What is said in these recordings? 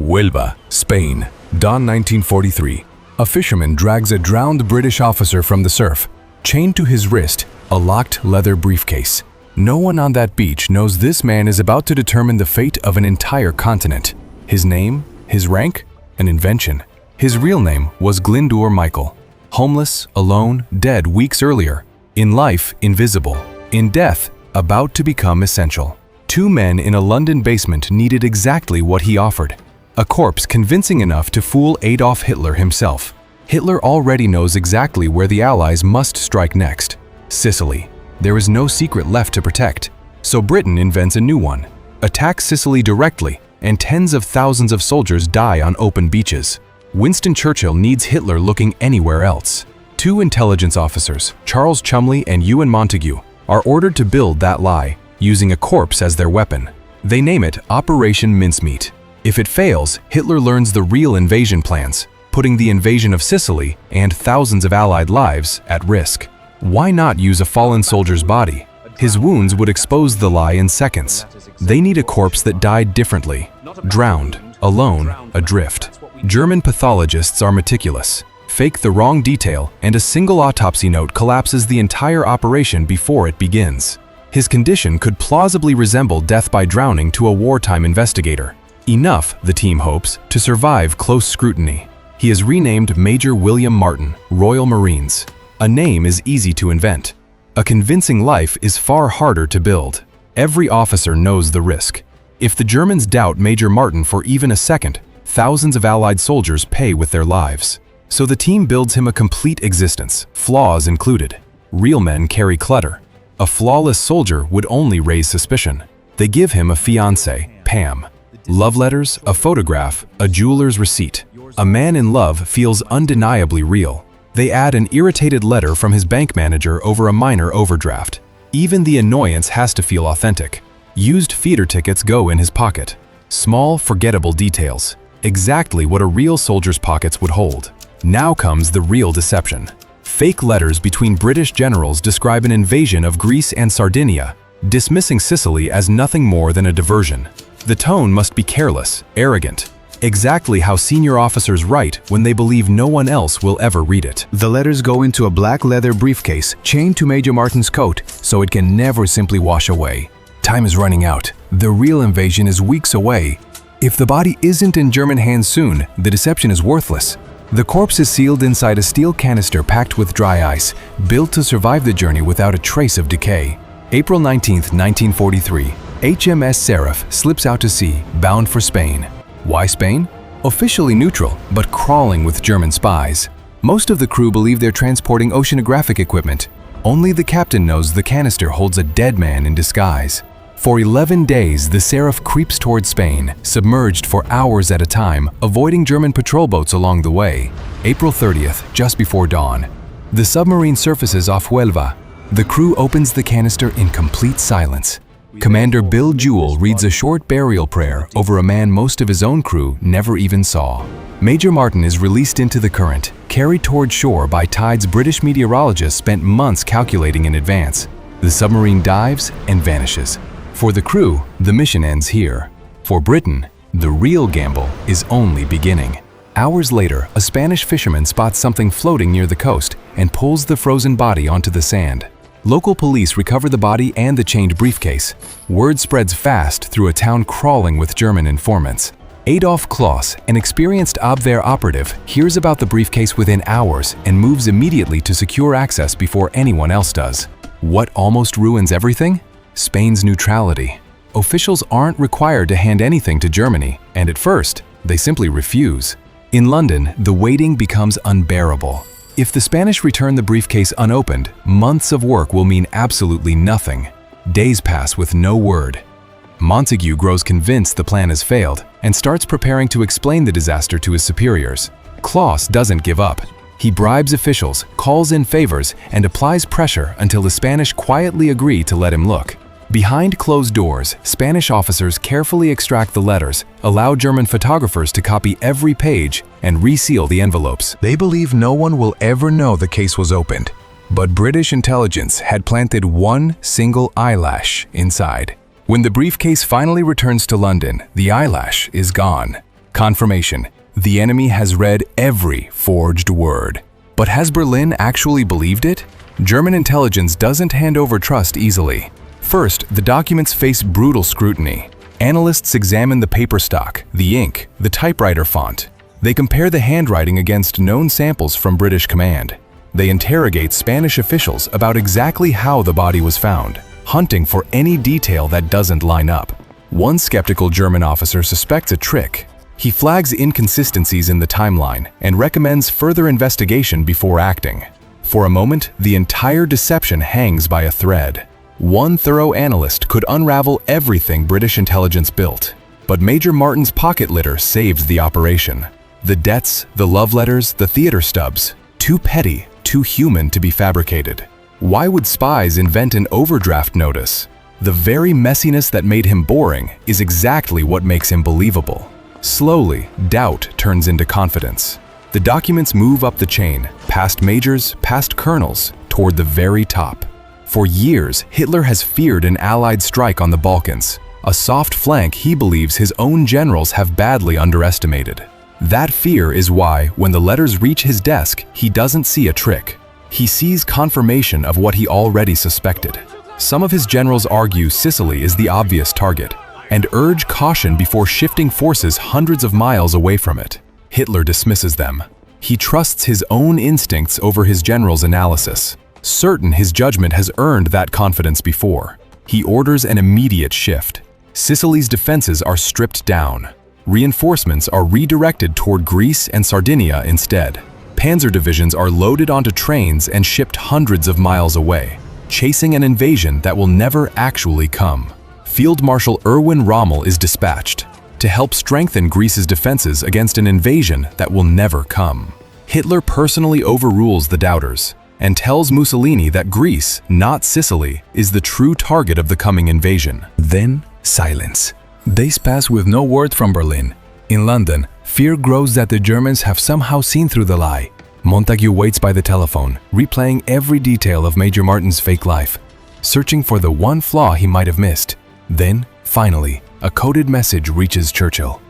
Huelva, Spain, dawn 1943. A fisherman drags a drowned British officer from the surf, chained to his wrist, a locked leather briefcase. No one on that beach knows this man is about to determine the fate of an entire continent. His name, his rank, an invention. His real name was Glyndŵr Michael. Homeless, alone, dead weeks earlier. In life, invisible. In death, about to become essential. Two men in a London basement needed exactly what he offered. A corpse convincing enough to fool Adolf Hitler himself. Hitler already knows exactly where the Allies must strike next. Sicily. There is no secret left to protect. So Britain invents a new one. Attacks Sicily directly, and tens of thousands of soldiers die on open beaches. Winston Churchill needs Hitler looking anywhere else. Two intelligence officers, Charles Cholmondeley and Ewan Montagu, are ordered to build that lie, using a corpse as their weapon. They name it Operation Mincemeat. If it fails, Hitler learns the real invasion plans, putting the invasion of Sicily and thousands of Allied lives at risk. Why not use a fallen soldier's body? His wounds would expose the lie in seconds. They need a corpse that died differently, drowned, alone, adrift. German pathologists are meticulous. Fake the wrong detail, and a single autopsy note collapses the entire operation before it begins. His condition could plausibly resemble death by drowning to a wartime investigator. Enough, the team hopes, to survive close scrutiny. He is renamed Major William Martin, Royal Marines. A name is easy to invent. A convincing life is far harder to build. Every officer knows the risk. If the Germans doubt Major Martin for even a second, thousands of Allied soldiers pay with their lives. So the team builds him a complete existence, flaws included. Real men carry clutter. A flawless soldier would only raise suspicion. They give him a fiancée, Pam. Love letters, a photograph, a jeweler's receipt. A man in love feels undeniably real. They add an irritated letter from his bank manager over a minor overdraft. Even the annoyance has to feel authentic. Used theater tickets go in his pocket. Small, forgettable details. Exactly what a real soldier's pockets would hold. Now comes the real deception. Fake letters between British generals describe an invasion of Greece and Sardinia, dismissing Sicily as nothing more than a diversion. The tone must be careless, arrogant. Exactly how senior officers write when they believe no one else will ever read it. The letters go into a black leather briefcase chained to Major Martin's coat so it can never simply wash away. Time is running out. The real invasion is weeks away. If the body isn't in German hands soon, the deception is worthless. The corpse is sealed inside a steel canister packed with dry ice, built to survive the journey without a trace of decay. April 19, 1943. HMS Seraph slips out to sea, bound for Spain. Why Spain? Officially neutral, but crawling with German spies. Most of the crew believe they're transporting oceanographic equipment. Only the captain knows the canister holds a dead man in disguise. For 11 days, the Seraph creeps toward Spain, submerged for hours at a time, avoiding German patrol boats along the way. April 30th, just before dawn. The submarine surfaces off Huelva. The crew opens the canister in complete silence. Commander Bill Jewell reads a short burial prayer over a man most of his own crew never even saw. Major Martin is released into the current, carried toward shore by tides British meteorologists spent months calculating in advance. The submarine dives and vanishes. For the crew, the mission ends here. For Britain, the real gamble is only beginning. Hours later, a Spanish fisherman spots something floating near the coast and pulls the frozen body onto the sand. Local police recover the body and the chained briefcase. Word spreads fast through a town crawling with German informants. Adolf Kloss, an experienced Abwehr operative, hears about the briefcase within hours and moves immediately to secure access before anyone else does. What almost ruins everything? Spain's neutrality. Officials aren't required to hand anything to Germany, and at first, they simply refuse. In London, the waiting becomes unbearable. If the Spanish return the briefcase unopened, months of work will mean absolutely nothing. Days pass with no word. Montagu grows convinced the plan has failed and starts preparing to explain the disaster to his superiors. Kloss doesn't give up. He bribes officials, calls in favors, and applies pressure until the Spanish quietly agree to let him look. Behind closed doors, Spanish officers carefully extract the letters, allow German photographers to copy every page, and reseal the envelopes. They believe no one will ever know the case was opened. But British intelligence had planted one single eyelash inside. When the briefcase finally returns to London, the eyelash is gone. Confirmation. The enemy has read every forged word. But has Berlin actually believed it? German intelligence doesn't hand over trust easily. First, the documents face brutal scrutiny. Analysts examine the paper stock, the ink, the typewriter font. They compare the handwriting against known samples from British command. They interrogate Spanish officials about exactly how the body was found, hunting for any detail that doesn't line up. One skeptical German officer suspects a trick. He flags inconsistencies in the timeline and recommends further investigation before acting. For a moment, the entire deception hangs by a thread. One thorough analyst could unravel everything British intelligence built. But Major Martin's pocket litter saves the operation. The debts, the love letters, the theater stubs. Too petty, too human to be fabricated. Why would spies invent an overdraft notice? The very messiness that made him boring is exactly what makes him believable. Slowly, doubt turns into confidence. The documents move up the chain, past majors, past colonels, toward the very top. For years, Hitler has feared an Allied strike on the Balkans, a soft flank he believes his own generals have badly underestimated. That fear is why, when the letters reach his desk, he doesn't see a trick. He sees confirmation of what he already suspected. Some of his generals argue Sicily is the obvious target, and urge caution before shifting forces hundreds of miles away from it. Hitler dismisses them. He trusts his own instincts over his general's analysis, certain his judgment has earned that confidence before. He orders an immediate shift. Sicily's defenses are stripped down. Reinforcements are redirected toward Greece and Sardinia instead. Panzer divisions are loaded onto trains and shipped hundreds of miles away, chasing an invasion that will never actually come. Field Marshal Erwin Rommel is dispatched to help strengthen Greece's defenses against an invasion that will never come. Hitler personally overrules the doubters and tells Mussolini that Greece, not Sicily, is the true target of the coming invasion. Then, silence. Days pass with no word from Berlin. In London, fear grows that the Germans have somehow seen through the lie. Montague waits by the telephone, replaying every detail of Major Martin's fake life, searching for the one flaw he might have missed. Then, finally, a coded message reaches Churchill.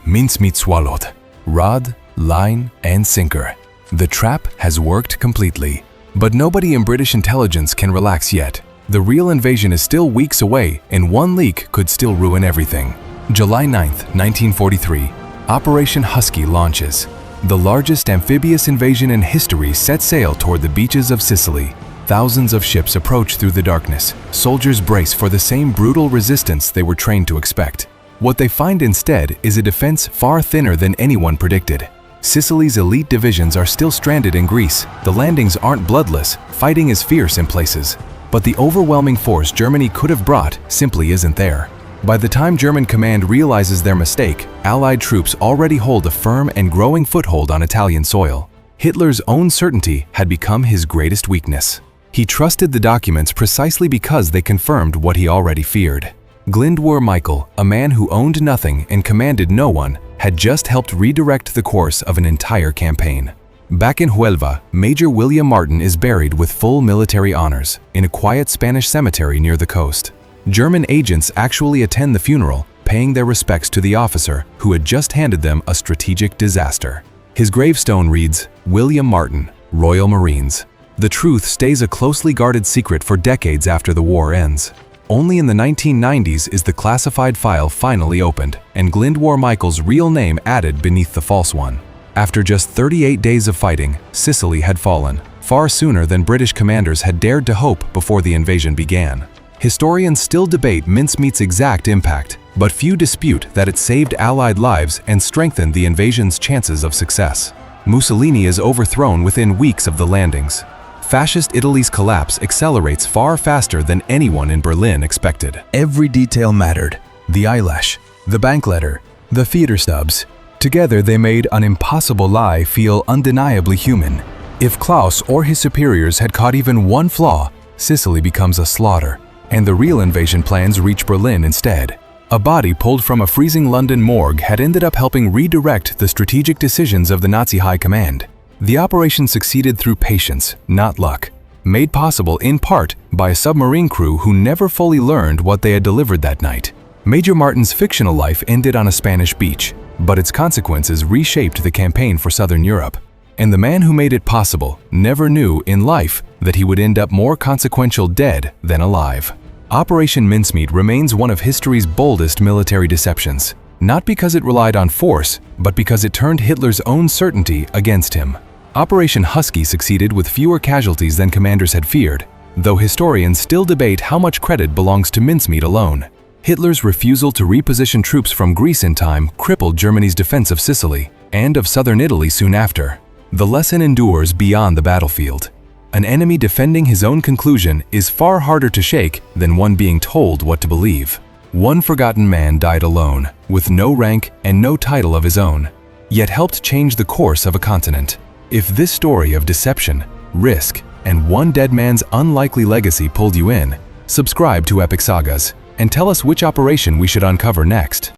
Mincemeat swallowed. Rod, line, and sinker. The trap has worked completely. But nobody in British intelligence can relax yet. The real invasion is still weeks away, and one leak could still ruin everything. July 9th, 1943, Operation Husky launches. The largest amphibious invasion in history sets sail toward the beaches of Sicily. Thousands of ships approach through the darkness. Soldiers brace for the same brutal resistance they were trained to expect. What they find instead is a defense far thinner than anyone predicted. Sicily's elite divisions are still stranded in Greece. The landings aren't bloodless, fighting is fierce in places. But the overwhelming force Germany could have brought simply isn't there. By the time German command realizes their mistake, Allied troops already hold a firm and growing foothold on Italian soil. Hitler's own certainty had become his greatest weakness. He trusted the documents precisely because they confirmed what he already feared. Glyndwr Michael, a man who owned nothing and commanded no one, had just helped redirect the course of an entire campaign. Back in Huelva, Major William Martin is buried with full military honors in a quiet Spanish cemetery near the coast. German agents actually attend the funeral, paying their respects to the officer who had just handed them a strategic disaster. His gravestone reads, William Martin, Royal Marines. The truth stays a closely guarded secret for decades after the war ends. Only in the 1990s is the classified file finally opened, and Glyndwr Michael's real name added beneath the false one. After just 38 days of fighting, Sicily had fallen, far sooner than British commanders had dared to hope before the invasion began. Historians still debate mincemeat's exact impact, but few dispute that it saved Allied lives and strengthened the invasion's chances of success. Mussolini is overthrown within weeks of the landings. Fascist Italy's collapse accelerates far faster than anyone in Berlin expected. Every detail mattered. The eyelash, the bank letter, the theater stubs. Together they made an impossible lie feel undeniably human. If Klaus or his superiors had caught even one flaw, Sicily becomes a slaughter, and the real invasion plans reach Berlin instead. A body pulled from a freezing London morgue had ended up helping redirect the strategic decisions of the Nazi High Command. The operation succeeded through patience, not luck, made possible in part by a submarine crew who never fully learned what they had delivered that night. Major Martin's fictional life ended on a Spanish beach, but its consequences reshaped the campaign for Southern Europe. And the man who made it possible never knew in life that he would end up more consequential dead than alive. Operation Mincemeat remains one of history's boldest military deceptions, not because it relied on force, but because it turned Hitler's own certainty against him. Operation Husky succeeded with fewer casualties than commanders had feared, though historians still debate how much credit belongs to Mincemeat alone. Hitler's refusal to reposition troops from Greece in time crippled Germany's defense of Sicily and of southern Italy soon after. The lesson endures beyond the battlefield. An enemy defending his own conclusion is far harder to shake than one being told what to believe. One forgotten man died alone, with no rank and no title of his own, yet helped change the course of a continent. If this story of deception, risk, and one dead man's unlikely legacy pulled you in, subscribe to Epic Sagas and tell us which operation we should uncover next.